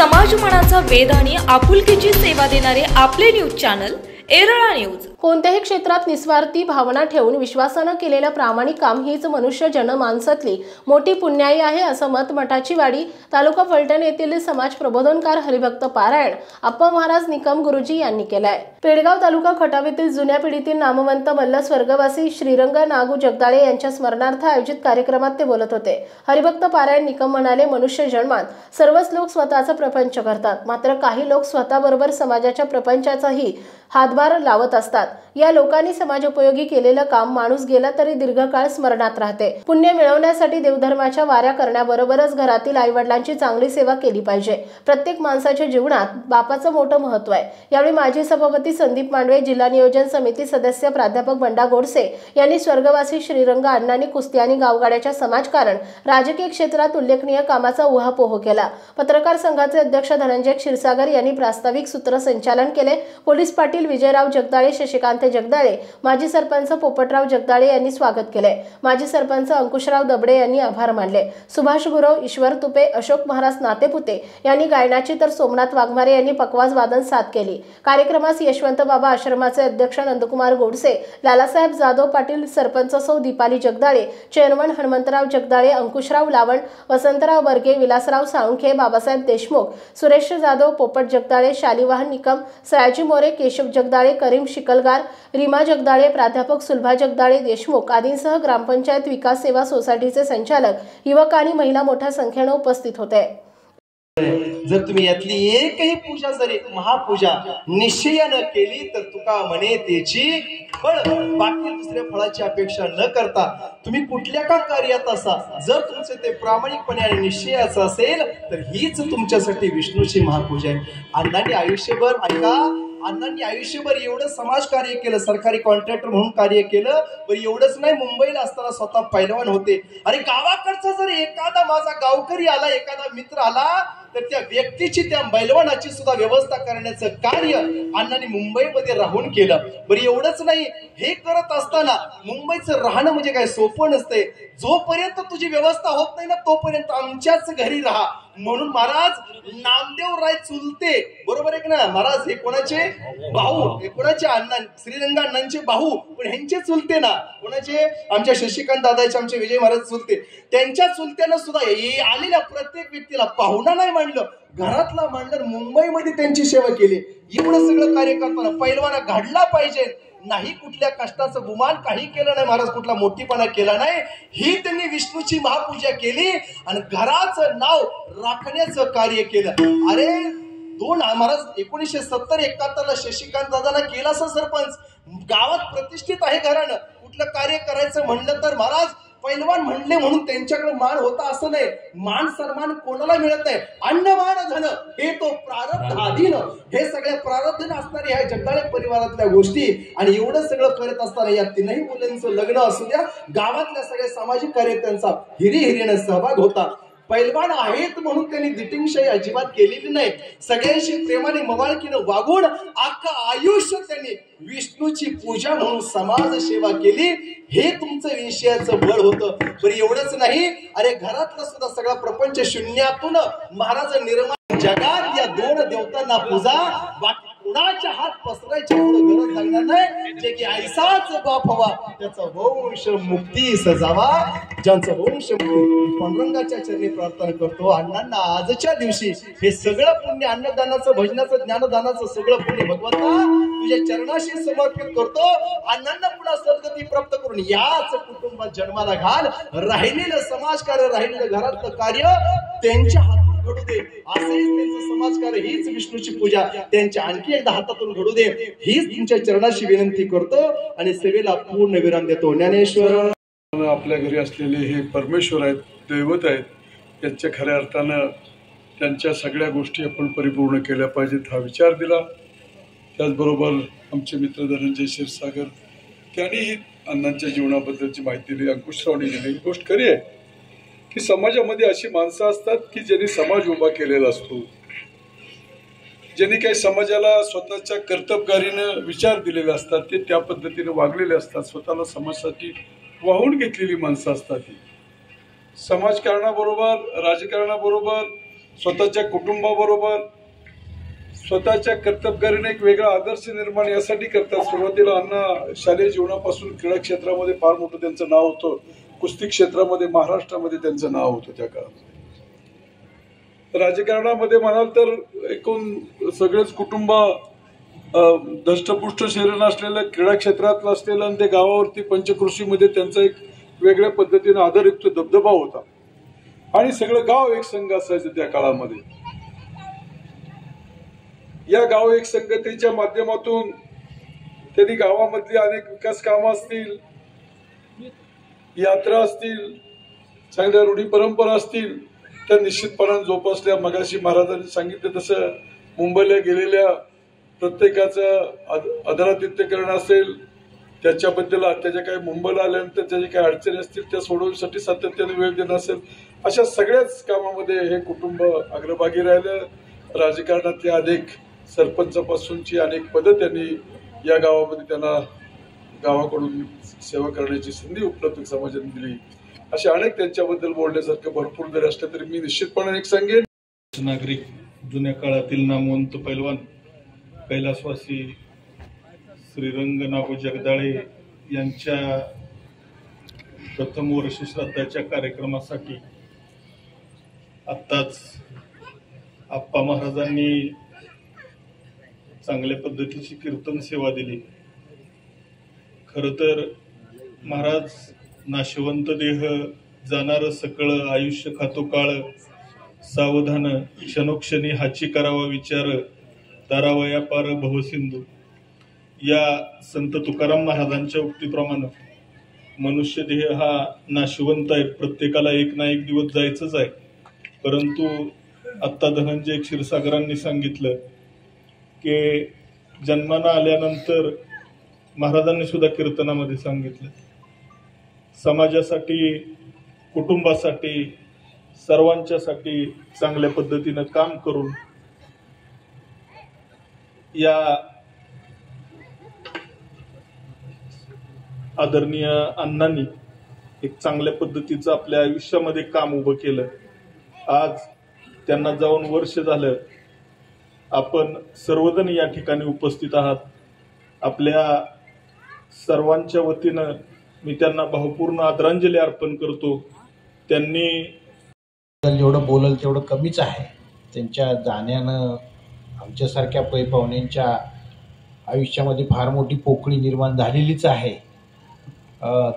समाजमनाचा वेध आणि आपुलकीची सेवा देणारे आपले न्यूज चॅनल एरळा न्यूज। कोणत्याही क्षेत्रात निस्वार्थी भावना ठेवून विश्वासाने केलेलं प्रामाणिक काम हीच मनुष्य जनमानसातली मोठी पुण्याई आहे, असं मत मठाची वाडी तालुका फलटण येथील समाज प्रबोधनकार हरिभक्त पारायण अप्पा महाराज निकम गुरुजी यांनी केलाय। पेडगाव तालुका खटाव येथील जुन्या पिढीतील नामवंत मल्ल स्वर्गवासी श्रीरंग नागू जगदाळे यांच्या स्मरणार्थ आयोजित कार्यक्रमात ते बोलत होते। हरिभक्त पारायण निकम म्हणाले, मनुष्य जन्मात सर्वच लोक स्वतःचा प्रपंच करतात, मात्र काही लोक स्वतःबरोबर समाजाच्या प्रपंचाचाही हातभार लावत असतात। या लोकांनी समाजोपयोगी केलेलं काम माणूस गेला तरी दीर्घकाळ स्मरणात राहते। पुण्य मिळवण्यासाठी देवधर्माच्या वाऱ्या करण्याबरोबरच घरातील आईवडिलांची चांगली सेवा केली पाहिजे। प्रत्येक माणसाच्या जीवनात बापाचं मोठं महत्त्व आहे। यावेळी माजी सभापती संदीप मांडवे, जिल्हा नियोजन समिती सदस्य प्राध्यापक बंडा गोडसे यांनी स्वर्गवासी श्रीरंग अण्णांनी कुस्ती आणि गावगाड्याच्या समाजकारण राजकीय क्षेत्रात उल्लेखनीय कामाचा उहापोह केला। पत्रकार संघाचे अध्यक्ष धनंजय क्षीरसागर यांनी प्रास्ताविक सूत्रसंचालन केले। पोलीस पाटील विजयराव जगदाळे, शशिकांत जगदाळे, माजी सरपंच पोपटराव जगदाळे यांनी स्वागत केले। माजी सरपंच अंकुशराव दबडे यांनी आभार मानले। सुभाष गुरव, ईश्वर तुपे, अशोक महाराज नातेपुते यांनी गायनाची तर सोमनाथ वाघमारे यांनी पकवाज वादन साथ केली। कार्यक्रमास यशवंत बाबा आश्रमाचे अध्यक्ष नंदकुमार गोडसे, लालासाहेब जाधव पाटील, सरपंच सौ दीपाली जगदाळे, चेअरमन हनुमंतराव जगदाळे, अंकुशराव लावण, वसंतराव बर्गे, विलासराव साळुंखे, बाबासाहेब देशमुख, सुरेश जाधव, पोपट जगदाळे, शालिवाहन निकम, सयाजी मोरे, केशव जगदाळे, करीम शिकलगार, रीमा जगदाळे, प्राध्यापक सुलभा जगदाळे देशमुख आदींसह ग्रामपंचायत विकास सेवा सोसायटीचे संचालक, युवक आणि महिला मोठ्या संख्येने उपस्थित होते। जर तुम्ही यातली एकही पूजा जरी महापूजा निश्चयाने केली तर तुका म्हणे त्याची फळ, बाकी दुसऱ्या फळाची अपेक्षा न करता तुम्ही कुठल्या का कार्यात असा, जर तुमचे ते प्रामाणिकपणे आणि निश्चयाचं असेल तर हीच तुमच्यासाठी विष्णूची महापूजा आहे। अण्णांनी आयुष्यभर ऐका, अण्णांनी आयुष्यभर एवढं समाज कार्य केलं, सरकारी कॉन्ट्रॅक्टर म्हणून कार्य केलं, पण एवढंच नाही, मुंबईला असताना स्वतः पैलवान होते। आणि गावाकडचा जर एखादा माझा गावकरी आला, एखादा मित्र आला तर त्या व्यक्तीची, त्या पैलवानाची सुद्धा व्यवस्था करण्याचं कार्य अण्णांनी मुंबईमध्ये राहून केलं। बरं एवढंच नाही, हे करत असताना मुंबईचं राहणं म्हणजे काय सोपं नसतंय। जोपर्यंत तुझी व्यवस्था होत नाही ना तोपर्यंत आमच्याच घरी राहा म्हणून महाराज नामदेव राय चुलते, बरोबर आहे ना महाराज, हे कोणाचे भाऊ, हे कोणाचे अण्णा श्रीरंग अण्णांचे भाऊ, पण ह्यांचे चुलते ना, कोणाचे, आमच्या शशिकांत दादाचे, आमचे विजय महाराज चुलते, त्यांच्या चुलत्यानं सुद्धा आलेल्या प्रत्येक व्यक्तीला पाहुणा नाही मांडलं, घरातला मांडलं, मुंबईमध्ये त्यांची सेवा केली। एवढं सगळं कार्य करताना पैलवाना घडला पाहिजे, नाही कुठल्या कष्टाचं गुमान काही केलं नाही महाराज, कुठला मोठीपणा केला नाही, ही त्यांनी विष्णूची महापूजा केली आणि घराचं नाव राखण्याचं कार्य केलं। अरे महाराज 1970-71 ला शशिकांत दादाला केला असं सरपंच, गावात प्रतिष्ठित आहे घरानं, कुठलं कार्य करायचं म्हणलं तर महाराज पैलवान म्हणले म्हणून त्यांच्याकडे मान होता असं नाही, मान सन्मान कोणाला मिळत नाही। अन्नमान धन हे तो प्रारब्ध अधीन, हे सगळ्या प्रारब्धन असणारे ह्या जगदाळे परिवारातल्या गोष्टी, आणि एवढं सगळं करत असताना या तीनही मुलांचं लग्न असू द्या, गावातल्या सगळ्या सामाजिक कार्यकर्त्यांचा हिरीहिरीने सहभाग होता। पैलवान आहेत म्हणून त्यांनी दिटिंगशाही अजिबात केलेली नाही, सगळ्यांशी प्रेमाने मवाळकीनं वागून अख्खा आयुष्य त्यांनी विष्णूची पूजा म्हणून समाज सेवा केली, हे तुमचं विषयाचं बळ होतं। पण एवढंच नाही, अरे घरातला सुद्धा सगळा प्रपंच शून्यातून महाराज निर्माण, जगात या दोन देवतांना पूजा, बाकी कुणाच्या हात पसरायच्या गरज लागणार नाही। जे की ऐसाच बाप हवा त्याचा वंश मुक्ती सजावा, ज्यांचा वंश मुक्ती पांडुरंगाच्या चरणी प्रार्थना करतो। अण्णांना आजच्या दिवशी हे सगळं पुण्य, अन्नदानाचं, भजनाचं, ज्ञानदानाचं सगळं पुण्य भगवंता तुझ्या चरणाशी समर्पित करतो। अण्णांना पुन्हा सद्गती प्राप्त करून याच कुटुंबात जन्माला घाल, राहिलेलं समाजकार्य, राहिलेलं घरातलं कार्य त्यांच्या हातून घडू दे, असेच त्यांचं समाजकार्य, हीच विष्णूची पूजा त्यांच्या आणखी एकदा हातातून घडू दे, हीच तुमच्या चरणाशी विनंती करतो आणि सेवेला पूर्ण विराम देतो। ज्ञानेश्वर आपल्या घरी असलेले हे परमेश्वर आहेत, दैवत आहेत, त्यांच्या खऱ्या अर्थानं त्यांच्या सगळ्या गोष्टी आपण परिपूर्ण केल्या पाहिजेत हा विचार दिला। त्याचबरोबर आमचे मित्र धनंजय क्षीरसागर त्यांनी अण्णांच्या जीवनाबद्दलची माहिती दिली, अंकुशरावने दिली। गोष्ट खरी आहे की समाजामध्ये अशी माणसं असतात की ज्यांनी समाज उभा केलेला असतो, ज्यांनी काही समाजाला स्वतःच्या कर्तबगारीनं विचार दिलेले असतात, ते त्या पद्धतीने वागलेले असतात, स्वतःला समाजासाठी वाहून घेतलेली माणसं असतात। समाजकारणाबरोबर, राजकारणाबरोबर स्वतःच्या कुटुंबाबरोबर स्वतःच्या कर्तबगारीने एक वेगळा आदर्श निर्माण यासाठी करतात. सुरुवातीला अण्णा शालेय जीवनापासून क्रीडा क्षेत्रामध्ये फार मोठं त्यांचं नाव होतं. कुस्ती क्षेत्रामध्ये महाराष्ट्रामध्ये त्यांचं नाव होतं त्या काळात. राजकारणामध्ये म्हणाल तर एकूण सगळेच कुटुंब धष्टपुष्ट शरीर असलेलं, क्रीडा क्षेत्रातलं असलेलं आणि ते गावावरती पंचकृषीमध्ये त्यांचा एक वेगळ्या पद्धतीने आदरयुक्त दबदबा होता आणि सगळं गाव एक संघ असायचं त्या काळामध्ये. या गाव एक संघटेच्या माध्यमातून त्यांनी गावामधली अनेक विकास कामं असतील, यात्रा असतील, चांगल्या रूढी परंपरा असतील त्या निश्चितपणाने जोपासल्या. मगाशी महाराजांनी सांगितलं तसं मुंबईला गेलेल्या प्रत्येकाचं आदरातिथ्य करणं असेल, त्याच्याबद्दल त्याच्या काही मुंबईला आल्यानंतर त्याच्या काही अडचणी असतील त्या सोडवण्यासाठी सातत्याने वेळ देणं असेल, अशा सगळ्याच कामामध्ये हे कुटुंब अग्रभागी राहिलं. राजकारणातल्या अनेक सरपंचापासूनची अनेक पदं त्यांनी या गावामध्ये त्यांना गावाकडून सेवा करण्याची संधी उपलब्ध समाजाने दिली. असे अनेक त्यांच्याबद्दल बोलण्यासारखं भरपूर जरी असलं तरी मी निश्चितपणे एक सांगेन, नागरिक, जुन्या काळातील नामवंत पैलवान कैलासवासी श्रीरंग नागू जगदाळे यांच्या प्रथम वर्ष श्राद्धाच्या कार्यक्रमासाठी आत्ताच आप्पा महाराजांनी चांगल्या पद्धतीची कीर्तन सेवा दिली. खरं तर महाराज नाशवंत देह जाणार सकळ, आयुष्य खातो काळ, सावधान क्षणोक्षणी हाची करावा विचार, तारावया पार भवसिंधू. या संत तुकाराम महाराजांच्या उक्तीप्रमाणे मनुष्य देह हा नाशवंत आहे, प्रत्येकाला एक ना एक दिवस जायचंच आहे. परंतु आत्ता धनंजय क्षीरसागरांनी सांगितलं की जन्माला आल्यानंतर महाराजांनी सुद्धा कीर्तनामध्ये सांगितलं, समाजासाठी, कुटुंबासाठी, सर्वांच्यासाठी चांगल्या पद्धतीनं काम करून या आदरणीय अण्णांनी एक चांगल्या पद्धतीचं आपल्या आयुष्यामध्ये काम उभं केलं. आज त्यांना जाऊन वर्ष झालं. आपण सर्वजण या ठिकाणी उपस्थित आहात. आपल्या सर्वांच्या वतीनं मी त्यांना भावपूर्ण आदरांजली अर्पण करतो. त्यांनी जेवढं बोलल तेवढं कमीच आहे. त्यांच्या जाण्यानं आमच्यासारख्या पाहुण्यांच्या आयुष्यामध्ये फार मोठी पोकळी निर्माण झालेलीच आहे.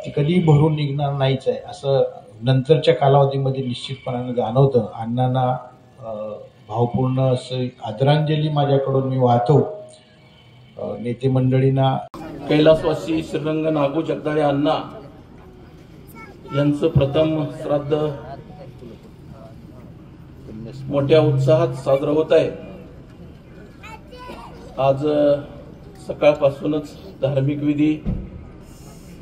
ती कधीही भरून निघणार नाहीच आहे असं नंतरच्या कालावधीमध्ये निश्चितपणानं जाणवतं. अण्णांना भावपूर्ण असं आदरांजली माझ्याकडून मी वाहतो. नेते मंडळींना कैलासवासी श्रीरंग नागू जगदाळे अण्णा यांचं प्रथम श्राद्ध मोठ्या उत्साहात साजरं होत आहे. आज सकाळपासूनच धार्मिक विधी,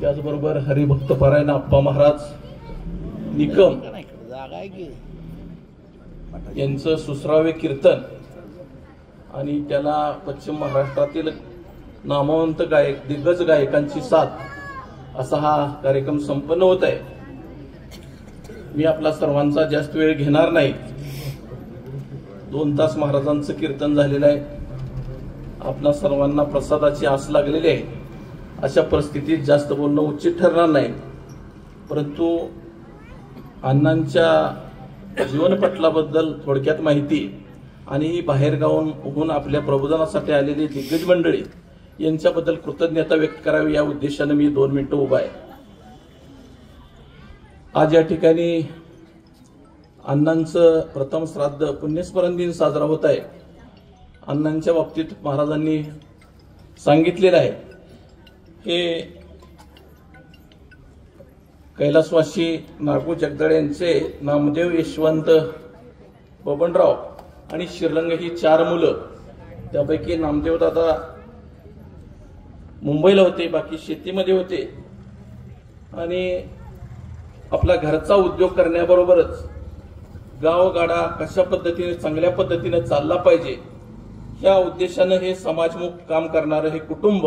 त्याचबरोबर हरिभक्त पारायण आप्पा महाराज निकम यांचं सुसरावे कीर्तन आणि त्याला पश्चिम महाराष्ट्रातील नामवंत गायक, दिग्गज गायकांची साथ असा हा कार्यक्रम संपन्न होत आहे. मी आपला सर्वांचा जास्त वेळ घेणार नाही. 2 तास महाराजांचं कीर्तन झालेलं आहे. आपल्या सर्वांना प्रसादाची आस लागलेली आहे. अशा परिस्थितीत जास्त बोलणं उचित ठरणार नाही. परंतु अण्णांच्या जीवनपटलाबद्दल थोडक्यात माहिती आणि बाहेरगावून आपल्या प्रबोधनासाठी आलेली दिग्गज मंडळी यांच्याबद्दल कृतज्ञता व्यक्त करावी या उद्देशाने मी 2 मिनिटं उभा आहे. आज या ठिकाणी अण्णांचं प्रथम श्राद्ध पुण्यस्मरण दिन साजरा होत आहे. अण्णांच्या बाबतीत महाराजांनी सांगितलेलं आहे हे कैलासवासी नागू जगदाळे यांचे नामदेव, यशवंत, बबनराव आणि श्रीरंग ही 4 मुलं. त्यापैकी नामदेव दादा मुंबईला होते, बाकी शेतीमध्ये होते आणि आपला घरचा उद्योग करण्याबरोबरच गावगाडा कशा पद्धतीने चांगल्या पद्धतीने चालला पाहिजे या उद्देशाने हे समाजमुख काम करणारं हे कुटुंब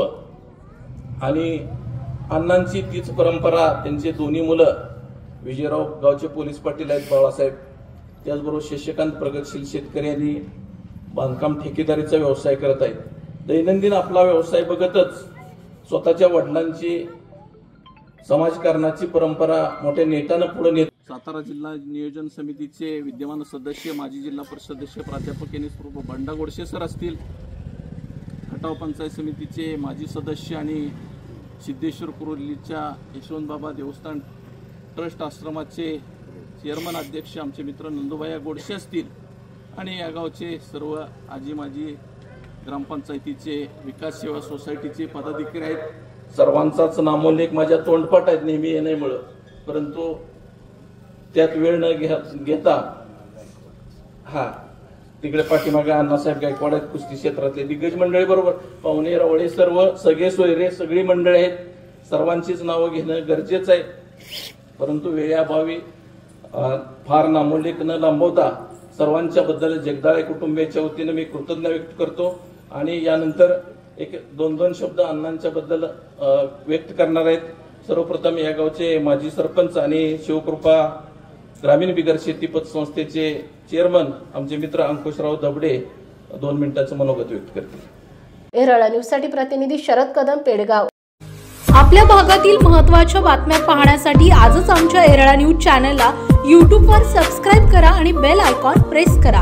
आणि अण्णांची तीच परंपरा. त्यांचे 2 मुलं विजयराव गावचे पोलीस पाटील आहेत, बाळासाहेब त्याचबरोबर शशिकांत प्रगतशील शेतकरी आणि बांधकाम ठेकेदारीचा व्यवसाय करत आहेत. दैनंदिन आपला व्यवसाय बघतच स्वतःच्या वडिलांची समाजकारणाची परंपरा मोठ्या नेटानं पुढे नेत सातारा जिल्हा नियोजन समितीचे विद्यमान सदस्य माजी जिल्हा परिषद सदस्य प्राध्यापक यांनी स्वरूप बंडा गोडसे सर असतील, खटाव पंचायत समितीचे माजी सदस्य आणि सिद्धेश्वर कुरोलीच्या यशवंतबाबा देवस्थान ट्रस्ट आश्रमाचे चेअरमन अध्यक्ष आमचे मित्र नंदुबाई गोडसे असतील आणि या गावचे सर्व आजी माजी ग्रामपंचायतीचे विकास सेवा सोसायटीचे पदाधिकारी आहेत. सर्वांचाच नामोल्लेख माझ्या तोंडपाठ आहेत नेहमी येण्यामुळं, परंतु त्यात वेळ न घेता तिकडे पाठीमागे अण्णासाहेब गायकवाड आहेत, कुस्ती क्षेत्रातले दिग्गज मंडळी बरोबर पाहुणे रावळे सर्व सगळे सोयरे सगळी मंडळी आहेत. सर्वांचीच नावं घेणं गरजेचं आहे, परंतु वेळेअभावी फार नामोल्लेख न लांबवता सर्वांच्या बद्दल जगदाळे कुटुंबियाच्या वतीनं मी कृतज्ञता व्यक्त करतो आणि यानंतर एक दोन शब्द अण्णांच्या बद्दल व्यक्त करणार आहेत. सर्वप्रथम या गावचे माजी सरपंच आणि शिवकृपा ग्रामीण बिगर शेती पतसंस्थेचे चेअरमन आमचे मित्र अंकुशराव दबडे 2 मिनिटांचं मनोगत व्यक्त करतील. एरळा न्यूजसाठी प्रतिनिधी शरद कदम, पेडगाव. आपल्या भागातील महत्त्वाच्या बातम्या पाहण्यासाठी आजच आमच्या एरळा न्यूज चॅनलला यूट्यूबवर सबस्क्राईब करा आणि बेल आयकॉन प्रेस करा.